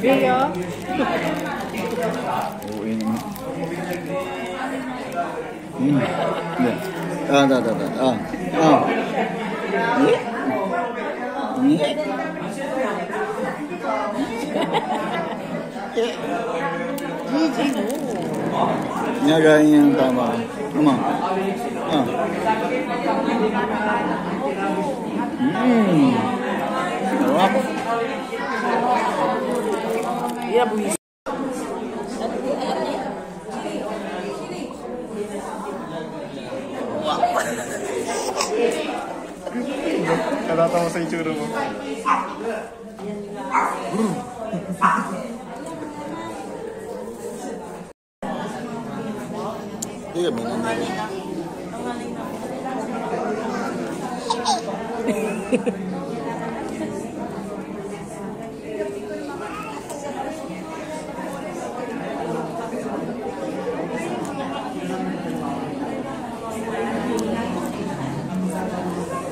Iya. Oh, ini. Gigi mo. Nagain yang tama. Tama. Sarap. Iya, buwis. Natatawa sa itsura mo. Iya, benar.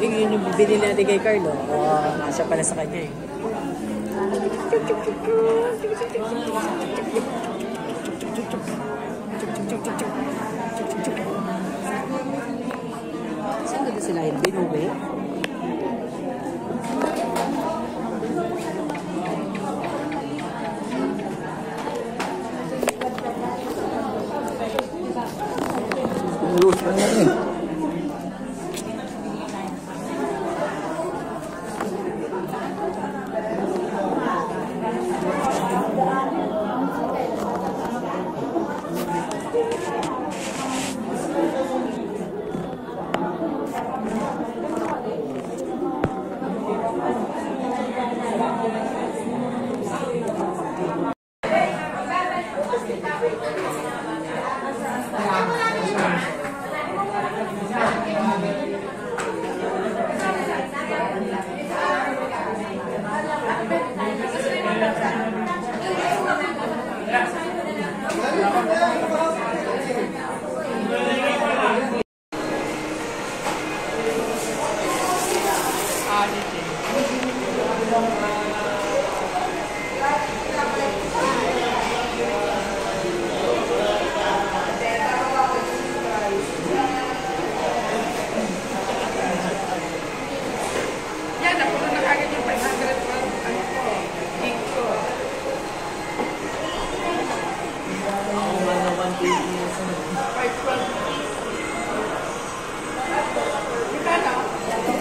Yun yung bibili natin kay Carlo. Masya pala sa kanya eh. Saan doon sila yun? Binuwi? Lulus na yan eh.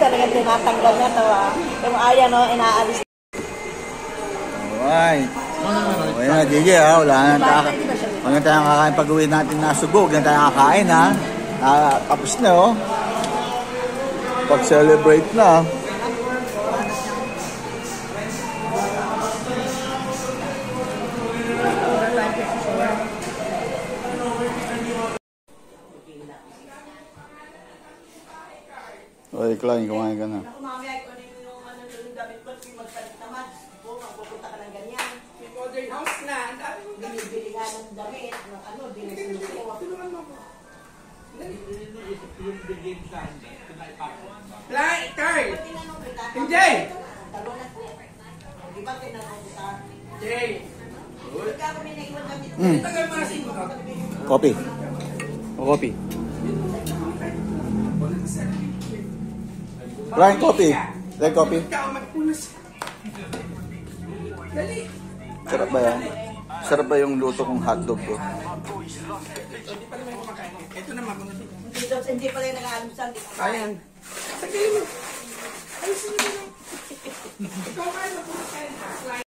Talagang tinatanggal niya ito Yung aya no, inaalis. Alright. Okay na, Gigi ha. Wala na tayong kakain pag-uwi natin na Subo. Huwag na tayong kakain ha. Tapos na oh. Pag-celebrate na. Okay, Klein, kumain ka na. Mamaya, kung ano yung gamit ko, magpalit naman. Kung magpupunta ka ng ganyan. Yung modern house na, binibili nga ng damit, binibili ko. Carl! Hindi! Di ba tinanong kita? Jay! Ikaw kami naiwan kami. Tagal mo na sino ka? Coffee. Coffee. Klein, coffee. Like coffee. Dali! Sarap ba yan? Sarap ba yung luto kong hotdog ko? Hindi pala may kumakain. Ito naman. Hindi pala yung nag-aalusan. Ayan. Sagay mo. Ayusin mo lang. Ikaw kain na po.